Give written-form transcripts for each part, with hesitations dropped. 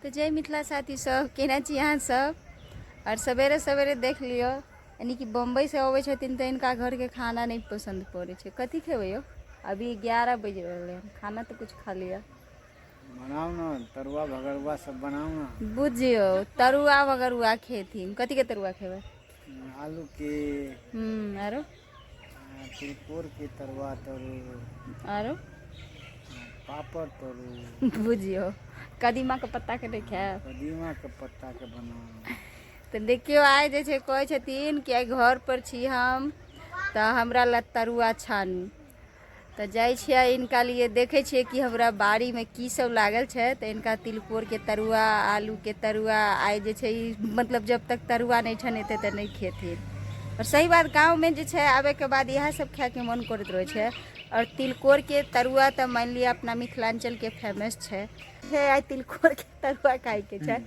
तो जय मिथिला साथी सब, केना छी अहाँ सब। और सवेरे सवेरे देख लियो, यानी कि बम्बई से अबै छथिन तो इनका घर के खाना नहीं पसंद पड़े छे। कथी खेबै यो? अभी 11 बज रहे हैं, खाना तो कुछ खा लिया। बनाओ ना, तरुआ भगरुआ सब बनाओ ना। बुझियो तरुआ वगरुआ खेथिन। कथी के तरुआ खेबै? आलू के, आरो तिलकोर के तरुआ तरू, आरो पापड़ तरू। बुझियो कदीमा के पत्ता के नहीं खाए, कदीमा के पत्ता के बनाओ। तो देखियो आइ जे छै कहै छथिन कि आइ घर पर छी हम, तो हमरा ला तरुआ छानू। तो जाइ छियै इनका लिए, देखे छियै कि हमरा बाड़ी में की सब लागल छै। तो इनका तिलकोर के तरुआ, आलू के तरुआ आइ जे छै, मतलब जब तक तरुआ नहीं छनेते तो नहीं खेथिन। और सही बात, गाँव में जे छै आबे के बाद यह सब खाए के मन करत रहे छै। और तिलकोर के तरुआ तो मान लिया अपना मिथिलांचल के फेमस है। आइ तिलकोर के तरुआ खाए के छै।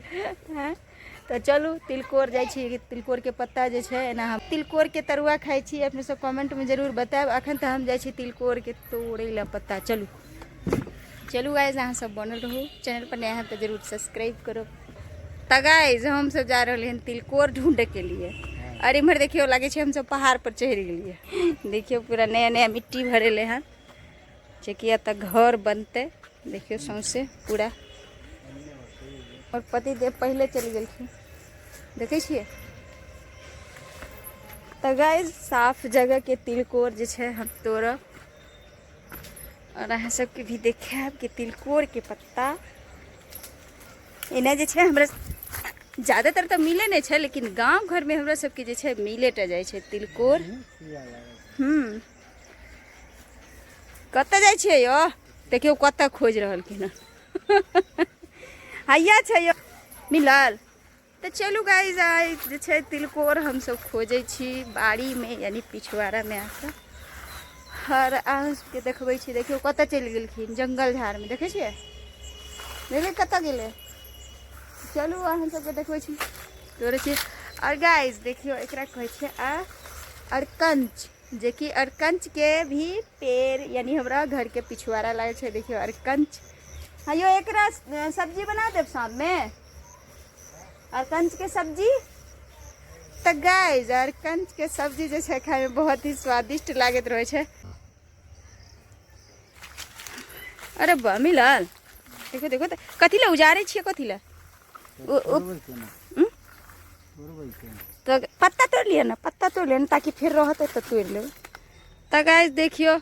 तो चलू तिलकोर जाइ छी, तिलकोर के पत्ता जे छै एना हम तिलकोर के तरुआ खाई छी। अपने सब कमेंट में जरूर बताएब। अखन तो हम जाइ छी तिलकोर के तोड़े ला पत्ता। चलू गाइज, अहाँ सब बनल रहू, चैनल पर नया है तो जरूर सब्सक्राइब करो। तो गाइज हम सब जा रहे हैं तिलकोर ढूंढे के लिए। और इम्हर देखियो लगे छे हम सब पहाड़ पर चढ़ गए। देखियो पूरा नया नया मिट्टी भरेले हैं, किया तक घर बनते। देखियो सौंसे पूरा। और पति देव पहले चल गए, देखे छिए। तो गाइस साफ जगह के तिलकोर जे छे हम तोड़ब, और अहाँ सबके भी देखाब कि तिलकोर के पत्ता इन्हें जे छे हमरा ज़्यादातर तो मिले नहीं छे, लेकिन गांव घर में हमरा सबके जे छे मिले टा जाए छे तिलकोर। कत्ते जाए छे यो? देखियो कत्ते खोज रहल कि ना। हैया छे यो मिलल। तो चलू गाइज, आई जे छे तिलकोर हम सब खोजे छी बाड़ी में, यानी पिछवाड़ा में आकर। और के देखबै छी, देखियो कत्ते चल गेलखिन जंगल झाड़ में। देखे छिए, देखिए कत्ते गेले। चलू अहाँ सबके देखबै छी, तोड़े छी। और गाइज देखियो एकरा कहै छै अरकंच, जे कि अरकंच के भी पेड़, यानी हमरा घर के पिछवाड़ा लागे छै। देखियो अरकंच। हाँ यो एकरा सब्जी बना देब शाम में, अरकंच के सब्जी। तो गाइज अरकंच के सब्जी जे छै खाए में बहुत ही स्वादिष्ट लागत रहे छै। अरे बा मिलल। देखो देखो, कथी ला उजारे छिए? कथी ला? तो पत्ता तोड़ लिया ना, पत्ता तोड़ लिया ना, ताकि फिर रहते तो तोड़ ले। तो गाइस देखियो,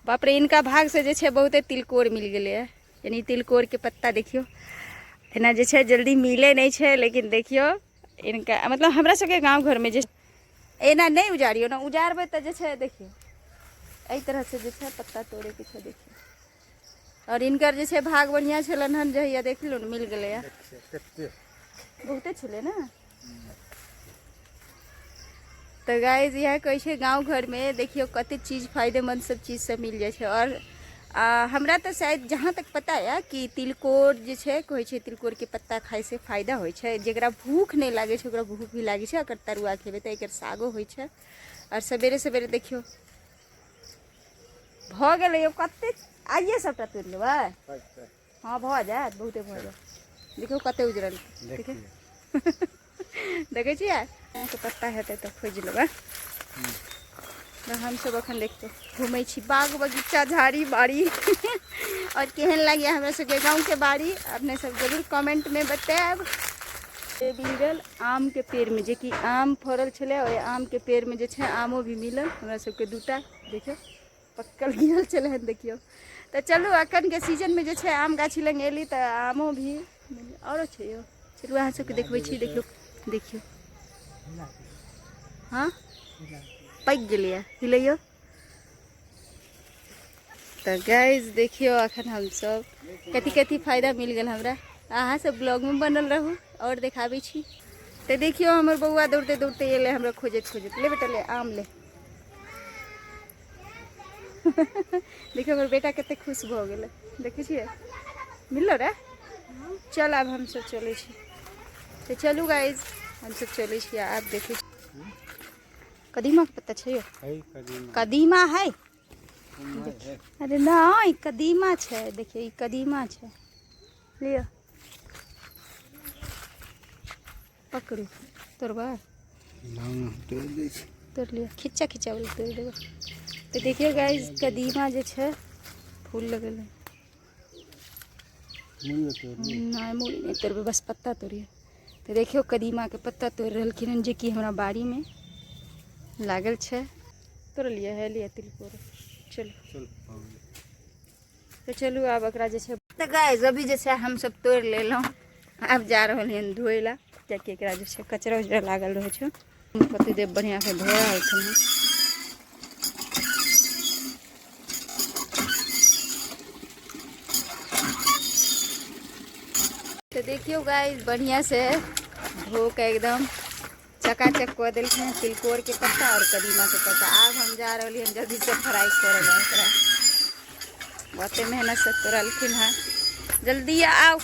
बाप रे, इनका भाग से जे छे बहुते तिलकोर मिल गए है। यानी तिलकोर के पत्ता देखियो एना जे छे जल्दी मिले नहीं छे, लेकिन देखियो इनका मतलब हमरा सबके गांव घर में जे एना नहीं उजाड़ियो ना, उजारबे तो जे छे देखियो एई तरह से जे छे पत्ता तोड़े के छे। देखियो और इनकर जे छे भाग बढ़िया छलन हन, जहिया देख लो मिल गए है। बहुते छले ना। तो गाइज यह कहे गांव घर में देखियो कते चीज फायदेमंद सब चीज सब मिल जाए। और हमरा तो शायद जहाँ तक पता है कि तिलकोर जे छे कहे छे तिलकोर के पत्ता खाए से फायदा होय छे। जेकरा भूख नहीं लागे छे ओकरा भूख भी लागे छे। अगर तरुआ खेबे तो एकर सागो होय छे। और सवेरे सवेरे देखियो भ गेले कते, आइए सबटा तोड़ लेबै। हाँ भ जात, बहुते भ जात। देखियो कते उजरल, देखे देखे छिए। तो पत्ता हेतै तो खोज लेबै। तो हम सब अखन देखियो घूमे छी बाग बगीचा झाड़ी बाड़ी। और केहन लगे हमरा सबके गाँव के बाड़ी, अपने सब जरूर कमेंट में बताएब। मिलल आम के पेड़ में, जे कि आम फरल छले, और आम के पेड़ में जे छे आमो भी मिलल हमरा सबके दूटा। देखियो पक्कल गिरल छले हन, देखियो। तो चलू अखन के सीजन में जे छे आम गाछी लग एली तो आमो भी औरो छे यो। चलू अहाँ सबके देखबै छी। देखियो देखियो, हाँ पक गए हिलैयो। तो गाइज देखियो अखन हम सब कथी कथी फायदा मिल गल हमरा। अहाँ सब ब्लॉग में बनल रहू और देखाबै छी। तो देखियो हमर बउआ दौड़ते दौड़ते एले हमरा खोजत खोजत। ले बेटा ले आम ले। देखियो हमर बेटा कते खुश भ गेल, देखे छिए मिललो रे। चल अब हम सब चले छी। तो चलू गाइज हम सब चले छी। आप देखे कदीमा के पत्ता छे यो? कदीमा है? अरे नहीं कदीमा छे, देखिए कदीमा छे, लियो। पकड़ू तोड़बा तोड़ लिया खिच्चा खिच्चा वाला तोड़ देबो। तो देखियो गाइस कदीमा जे छै फूल लगल है नहीं मूली नहीं तोड़बे बस पत्ता तोड़िए। तो देखियो कदीमा के पत्ता तोड़ रहलखिन हन जे कि हमरा बाड़ी में लागल छै। तोड़ लिया है लिया तिलकोर चलो तो चलू आब एकरा जे छै। तो गाइस अभी जे छै हम सब तोड़ लेलहुँ आब जा रहल हन धोए ला कियाकि एकरा जे छै कचरा उचरा लागल रहै छै। पतिदेव बढ़िया से धो रहलखिन हन। तो देखियो गाइस बढ़िया से धो के एकदम चकाचक कर दिलखिन तिलकोर के पत्ता और कदीमा के पत्ता। अब हम जा रही हैं जल्दी से फ्राई करे ला। बहुते मेहनत से तोड़लखिन है जल्दी आओ।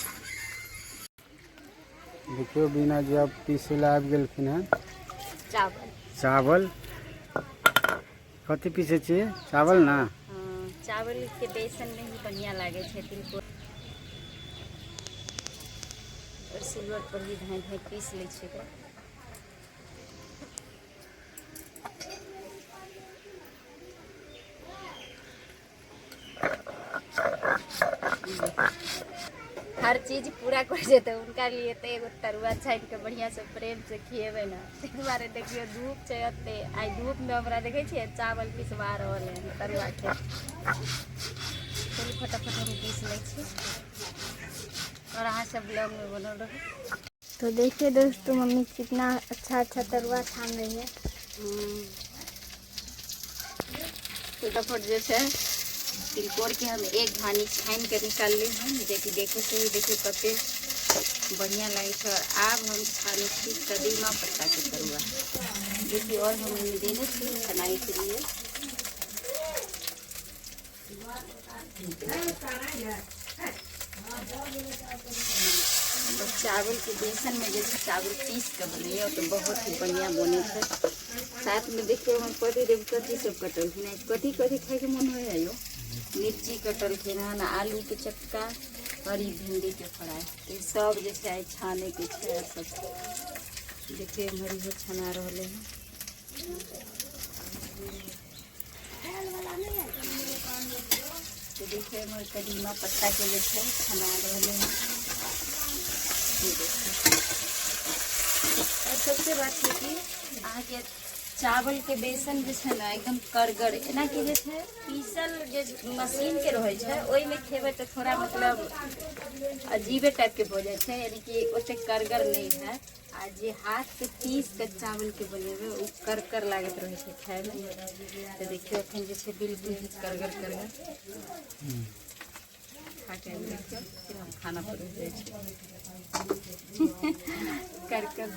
देखियो बीना जी अब पीसे ला आबि गेलखिन हैं। चावल कथी पीसे छियै चावल ना। हाँ चावल के बेसन में ही बढ़िया लागे छै तिलकोर और सिल्वर पर भी धाई धाई पीस ले छै। हर चीज पूरा कर देते उनका लिए तो एगो तरुआ छानि के बढ़िया से प्रेम से खिएबे ना। ताहि दुआरे देखियो धूप छै एते आई धूप में हमरा देखे छियै चावल पिसवा रहल है तरुआ के। चलू फटाफट हम पीस लै छी और अहाँ सब ब्लॉग में बनल रहो। तो देखिए दोस्तों मम्मी कितना अच्छा अच्छा तरुआ छान रही है। फटाफट जे छै तिलकोर के हम एक घानी छानि के निकाल ली हम जे कि देखे से ही देखिए कते बढ़िया लगे छै। और आब हम छाने छी कदीमा पत्ता के तरुआ देखिए और हम देने छी छनाई के लिए। और चावल के बेसन में जैसे चावल पीस के बने तो बहुत ही बढ़िया बने थे। साथ में देखिए हम पति देव कथी सब कटलखिन कथी कथी खाए के मन हो यो मिर्ची कटलखिन हन आलू के चक्का और भिंडी के फ्राई ये सब जैसे आई छाने के छै। सब देखिए हमारी हो छना रहे हैं। तो देखिए हमारे कदीमा पत्ता के जैसे छना रहे हैं। और सबसे बात है कि अहाँ के चावल के बेसन जे छै ना एकदम करगर एना कि जे छै पीसल जे मशीन के रहै छै ओहि में खेबै तो थोड़ा मतलब अजीबे टाइप के हो जाए छै यानी कि ओते करगर नहीं है। आ जे हाथ से पीस के चावल के बनेबै ओ करकर लागत रहे छै खाए में। तो देखियो अखन जे छै बिल्कुल करगर करगर खा के देखियो फिर हम खाना परोस दै छी करकर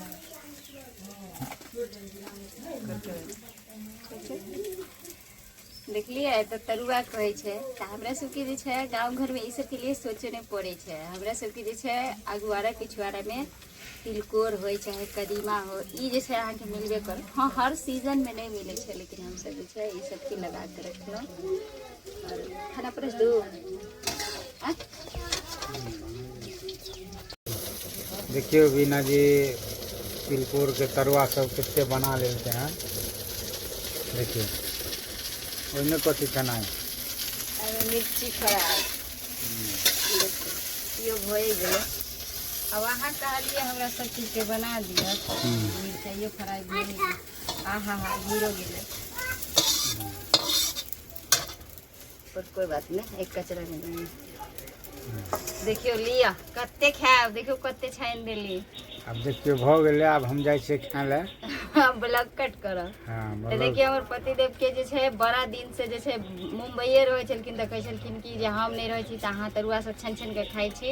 देखलिए तो तरुआ कहै छै। तो हमरा सबके जे छै गाँव घर में ई सब के लिए सोचे नहीं पड़े छै। हमरा सबके जे छै अगुआरा पिछुआरा में तिलकोर हो चाहे कदीमा हो ई जे छै अहाँ के मिलबे कर। हाँ हर सीजन में नहीं मिले छै लेकिन हम सब जे छै ई सब के लगा के रखलहुँ। और खाना परोस दू देखियो बीना जी तिलकोर के तरुआ सब कितने बना लेते हैं। देखिए ओहिमे कथी छनाई मिर्ची फ्राई यो भए गेलै। अब अहाँ कहलिए हमरा सब चीज के बना दिया मिर्चाइयो फ्राई भए गेलै। हाँ गिरो गेलै पर कोई बात नहीं एक कचरा नहीं। देखियो लिया कते खायब देखियो कते छानि देली। अब देखियो भ गेलै आब हम जाइ छियै खाय ले ब्लॉग कट करब। हाँ तो देखिए हमर पतिदेव के जे छै बड़ा दिन से जे छै मुंबईए रहै छलखिन तऽ कहै छलखिन कि जे हम नहीं रहै छी तऽ अहाँ तरुआ सब छानि छानि के खाइ छी।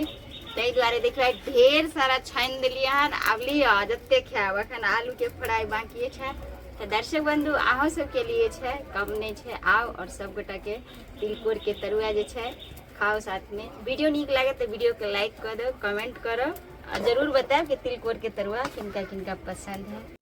ताहि दुआरे देखियो ढेर सारा छानि देलियै हन। आब लिअ जते खायब अखन आलू के फ्राई बाकी छै। तो दर्शक बंधु अहाँ सबके लिए छै कम नहीं छै आओ और सब गोटा के तिलकोर के तरुआ जे छै खाओ साथ में। वीडियो नीक लगे तो वीडियो के लाइक कर दो कमेंट करो और जरूर बताओ कि तिलकोर के तरुआ किनका किनका पसंद है।